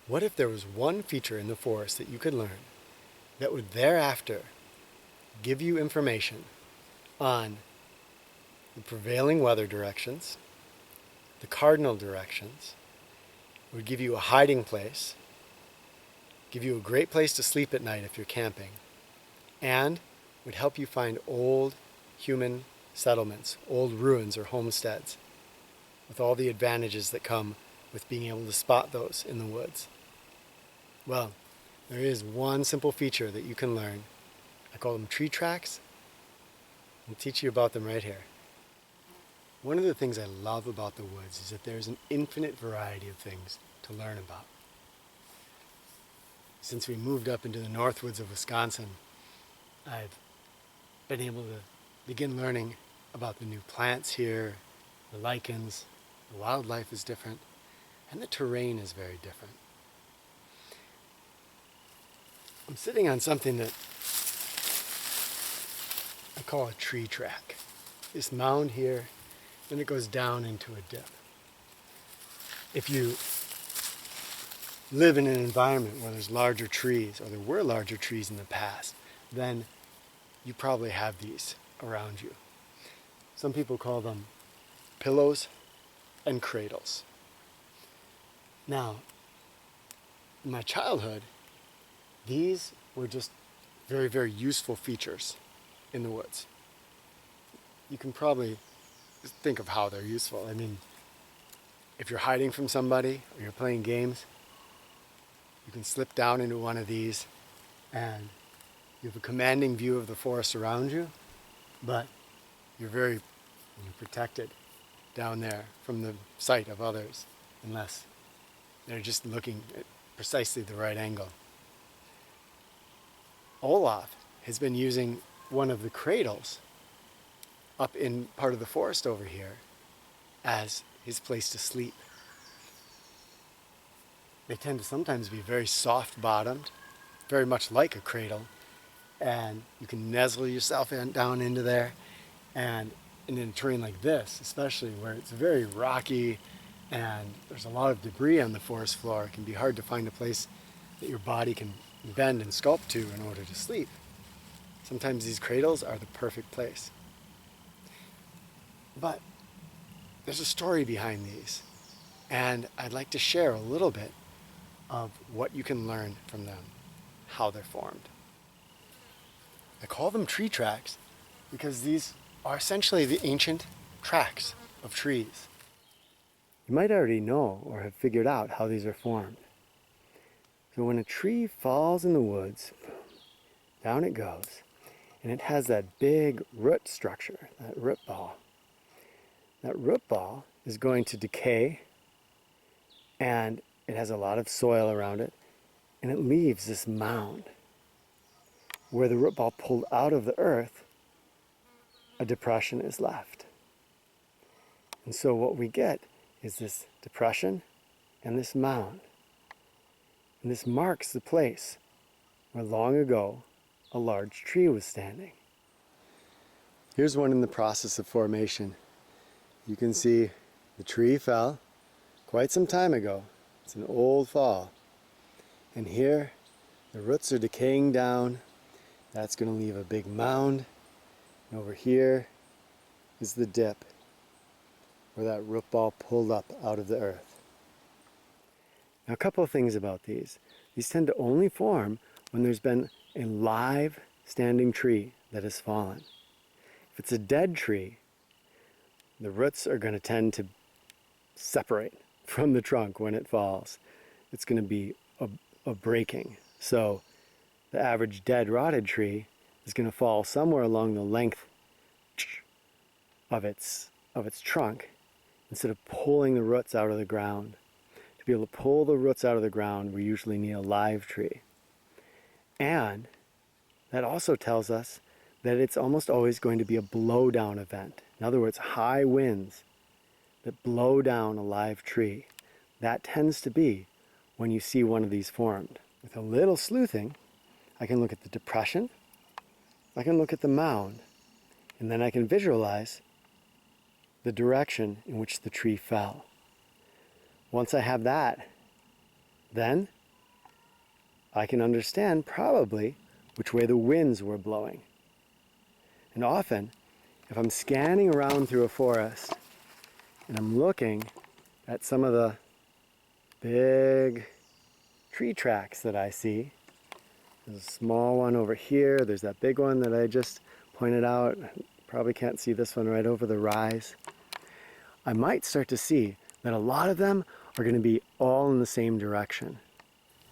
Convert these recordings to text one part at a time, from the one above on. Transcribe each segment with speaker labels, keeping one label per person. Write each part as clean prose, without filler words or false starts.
Speaker 1: What if there was one feature in the forest that you could learn that would thereafter give you information on the prevailing weather directions, the cardinal directions, would give you a hiding place, give you a great place to sleep at night if you're camping, and would help you find old human settlements, old ruins or homesteads, with all the advantages that come with being able to spot those in the woods? Well, there is one simple feature that you can learn. I call them tree tracks. I'll teach you about them right here. One of the things I love about the woods is that there's an infinite variety of things to learn about. Since we moved up into the Northwoods of Wisconsin, I've been able to begin learning about the new plants here, the lichens, the wildlife is different, and the terrain is very different. I'm sitting on something that I call a tree track. This mound here, then it goes down into a dip. If you live in an environment where there's larger trees, or there were larger trees in the past, then you probably have these around you. Some people call them pillows and cradles. Now, in my childhood, these were just very, very useful features in the woods. You can probably think of how they're useful. I mean, if you're hiding from somebody or you're playing games, you can slip down into one of these and you have a commanding view of the forest around you, but you're protected down there from the sight of others, unless they're just looking at precisely the right angle. Olaf has been using one of the cradles up in part of the forest over here as his place to sleep. They tend to sometimes be very soft bottomed, very much like a cradle, and you can nuzzle yourself down into there. And in a terrain like this, especially where it's very rocky and there's a lot of debris on the forest floor, it can be hard to find a place that your body can bend and sculpt to in order to sleep. Sometimes these cradles are the perfect place. But there's a story behind these, and I'd like to share a little bit of what you can learn from them, how they're formed. I call them tree tracks because these are essentially the ancient tracks of trees. You might already know or have figured out how these are formed. So when a tree falls in the woods, down it goes, and it has that big root structure, that root ball. That root ball is going to decay, and it has a lot of soil around it, and it leaves this mound. Where the root ball pulled out of the earth, a depression is left. And so what we get is this depression and this mound. And this marks the place where long ago a large tree was standing. Here's one in the process of formation. You can see the tree fell quite some time ago. It's an old fall. And here the roots are decaying down. That's going to leave a big mound. And over here is the dip where that root ball pulled up out of the earth. Now, a couple of things about these. These tend to only form when there's been a live standing tree that has fallen. If it's a dead tree, the roots are going to tend to separate from the trunk when it falls. It's going to be a breaking. So the average dead rotted tree is going to fall somewhere along the length of its trunk instead of pulling the roots out of the ground. To be able to pull the roots out of the ground, we usually need a live tree. And that also tells us that it's almost always going to be a blowdown event. In other words, high winds that blow down a live tree. That tends to be when you see one of these formed. With a little sleuthing, I can look at the depression, I can look at the mound, and then I can visualize the direction in which the tree fell. Once I have that, then I can understand probably which way the winds were blowing. And often, if I'm scanning around through a forest and I'm looking at some of the big tree tracks that I see, there's a small one over here, there's that big one that I just pointed out, probably can't see this one right over the rise. I might start to see that a lot of them are going to be all in the same direction.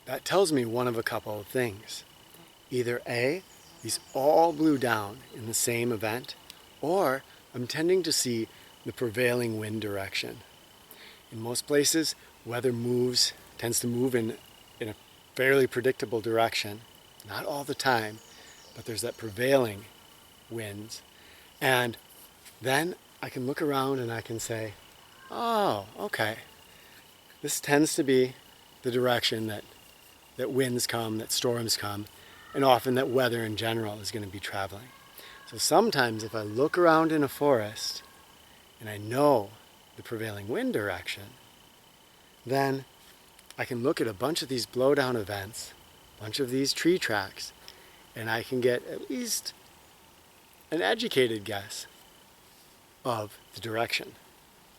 Speaker 1: That tells me one of a couple of things. Either A, these all blew down in the same event, or I'm tending to see the prevailing wind direction. In most places, weather tends to move in a fairly predictable direction. Not all the time, but there's that prevailing winds. And then I can look around and I can say, oh, okay. This tends to be the direction that winds come, that storms come, and often that weather in general is going to be traveling. So sometimes if I look around in a forest and I know the prevailing wind direction, then I can look at a bunch of these blowdown events, a bunch of these tree tracks, and I can get at least an educated guess of the direction.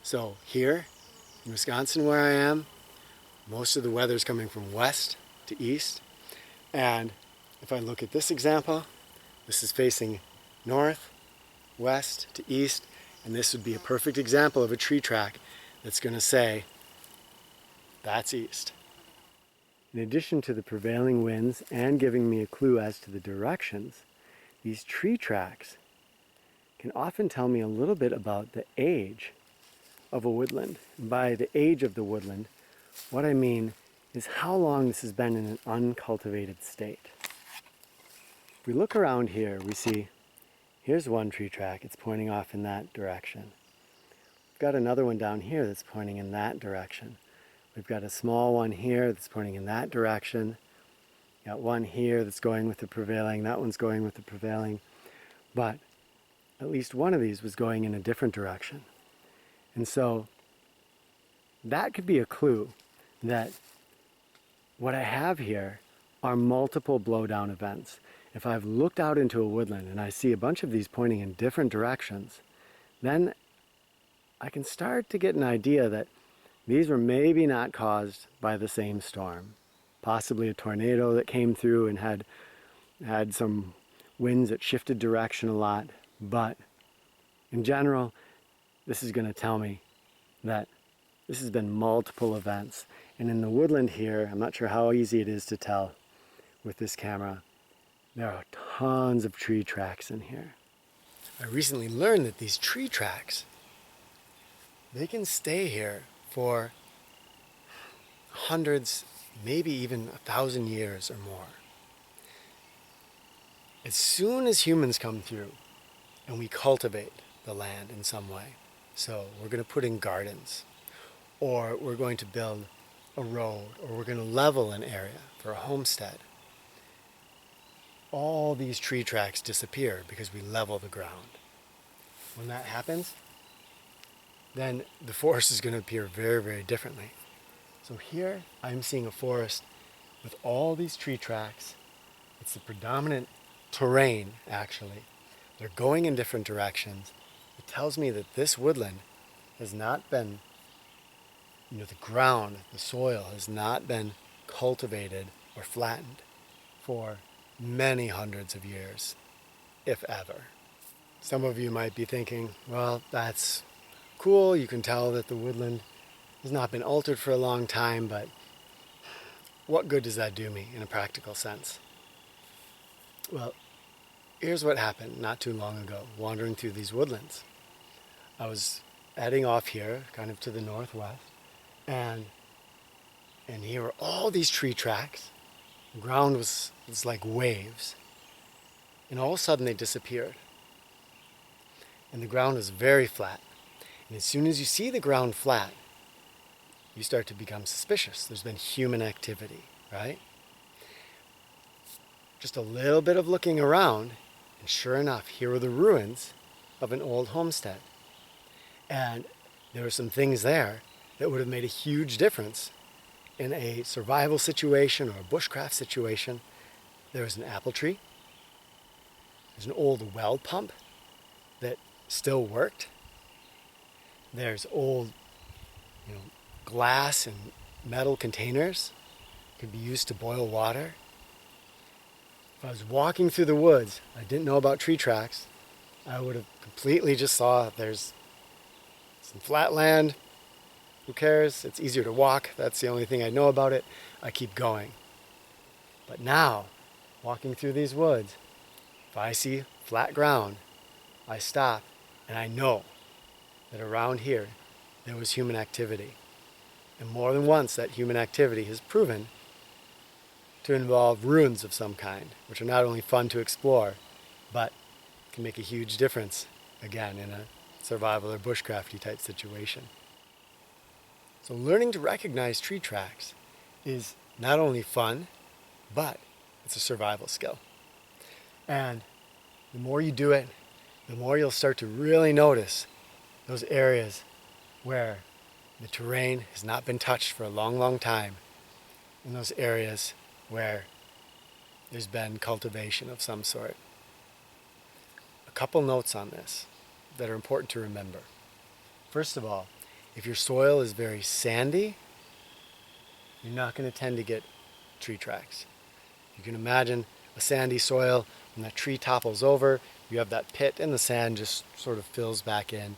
Speaker 1: So here in Wisconsin where I am, most of the weather is coming from west to east. And if I look at this example, this is facing north, west to east, and this would be a perfect example of a tree track that's going to say, that's east. In addition to the prevailing winds and giving me a clue as to the directions, these tree tracks can often tell me a little bit about the age of a woodland. And by the age of the woodland, what I mean is how long this has been in an uncultivated state. If we look around here, we see here's one tree track, it's pointing off in that direction. We've got another one down here that's pointing in that direction. We've got a small one here that's pointing in that direction. Got one here that's going with the prevailing, that one's going with the prevailing. But at least one of these was going in a different direction. And so that could be a clue that what I have here are multiple blowdown events. If I've looked out into a woodland and I see a bunch of these pointing in different directions, then I can start to get an idea that these were maybe not caused by the same storm. Possibly a tornado that came through and had some winds that shifted direction a lot. But in general, this is going to tell me that this has been multiple events. And in the woodland here, I'm not sure how easy it is to tell with this camera, there are tons of tree tracks in here. I recently learned that these tree tracks, they can stay here for hundreds, maybe even 1,000 years or more. As soon as humans come through and we cultivate the land in some way, so we're going to put in gardens, or we're going to build a road, or we're going to level an area for a homestead, all these tree tracks disappear because we level the ground. When that happens, then the forest is going to appear very, very differently. So here I'm seeing a forest with all these tree tracks. It's the predominant terrain, actually. They're going in different directions. It tells me that this woodland has not been, the ground, the soil has not been cultivated or flattened for many hundreds of years, if ever. Some of you might be thinking, well, that's cool. You can tell that the woodland has not been altered for a long time, but what good does that do me in a practical sense? Well, here's what happened not too long ago, wandering through these woodlands. I was heading off here, kind of to the northwest, and here were all these tree tracks. The ground was like waves. And all of a sudden they disappeared. And the ground was very flat. And as soon as you see the ground flat, you start to become suspicious. There's been human activity, right? Just a little bit of looking around, and sure enough, here were the ruins of an old homestead. And there were some things there that would have made a huge difference in a survival situation or a bushcraft situation, there was an apple tree. There's an old well pump that still worked. There's old, glass and metal containers could be used to boil water. If I was walking through the woods, I didn't know about tree tracks, I would have completely just saw there's some flat land. Who cares? It's easier to walk. That's the only thing I know about it. I keep going. But now, walking through these woods, if I see flat ground, I stop and I know that around here there was human activity. And more than once that human activity has proven to involve ruins of some kind, which are not only fun to explore, but can make a huge difference, again, in a survival or bushcrafty type situation. So learning to recognize tree tracks is not only fun, but it's a survival skill. And the more you do it, the more you'll start to really notice those areas where the terrain has not been touched for a long, long time, and those areas where there's been cultivation of some sort. A couple notes on this that are important to remember. First of all, if your soil is very sandy, you're not going to tend to get tree tracks. You can imagine a sandy soil, when that tree topples over, you have that pit and the sand just sort of fills back in,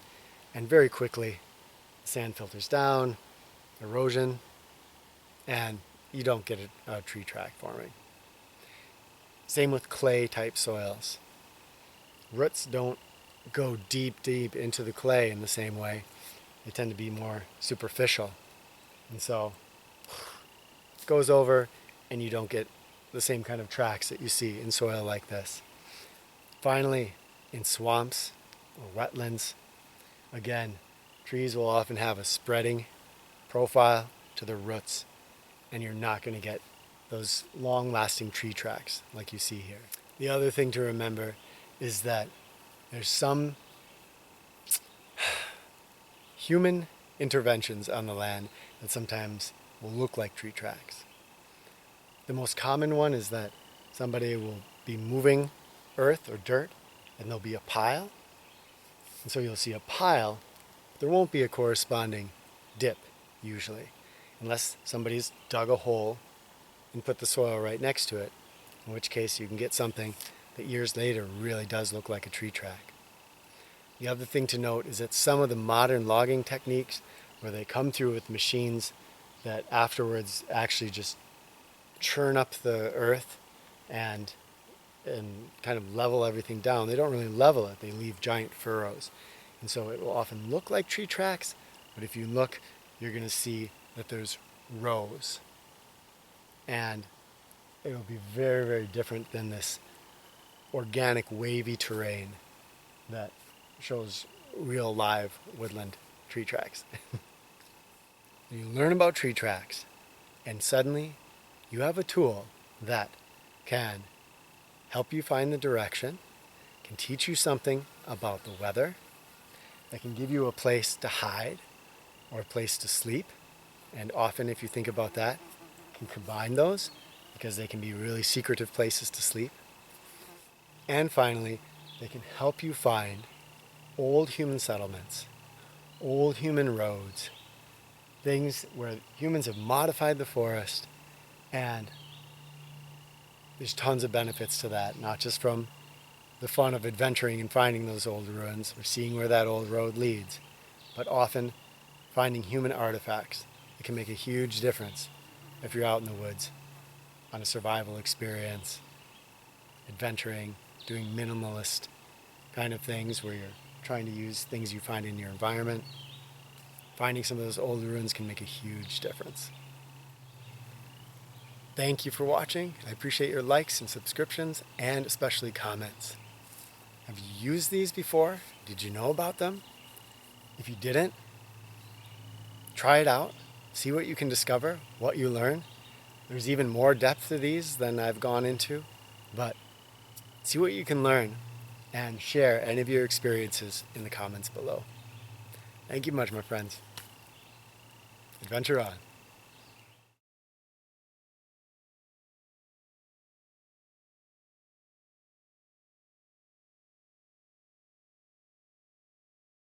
Speaker 1: and very quickly the sand filters down, erosion, and you don't get a tree track forming. Same with clay type soils. Roots don't go deep into the clay in the same way. They tend to be more superficial. And so it goes over and you don't get the same kind of tracks that you see in soil like this. Finally, in swamps or wetlands, again, trees will often have a spreading profile to their roots, and you're not going to get those long-lasting tree tracks like you see here. The other thing to remember is that there's some human interventions on the land that sometimes will look like tree tracks. The most common one is that somebody will be moving earth or dirt and there'll be a pile. And so you'll see a pile, but there won't be a corresponding dip usually, unless somebody's dug a hole and put the soil right next to it, in which case you can get something that years later really does look like a tree track. The other thing to note is that some of the modern logging techniques, where they come through with machines that afterwards actually just churn up the earth and kind of level everything down. They don't really level it, they leave giant furrows. And so it will often look like tree tracks, but if you look, you're going to see that there's rows. And it will be very, very different than this organic wavy terrain that shows real live woodland tree tracks. You learn about tree tracks, and suddenly you have a tool that can help you find the direction, can teach you something about the weather, that can give you a place to hide or a place to sleep. And often, if you think about that, can combine those because they can be really secretive places to sleep. And finally, they can help you find old human settlements, old human roads, things where humans have modified the forest, and there's tons of benefits to that, not just from the fun of adventuring and finding those old ruins or seeing where that old road leads, but often finding human artifacts that can make a huge difference if you're out in the woods on a survival experience, adventuring, doing minimalist kind of things where you're trying to use things you find in your environment. Finding some of those old ruins can make a huge difference. Thank you for watching. I appreciate your likes and subscriptions, and especially comments. Have you used these before? Did you know about them? If you didn't, try it out. See what you can discover, what you learn. There's even more depth to these than I've gone into, but see what you can learn and share any of your experiences in the comments below. Thank you much, my friends. Adventure on.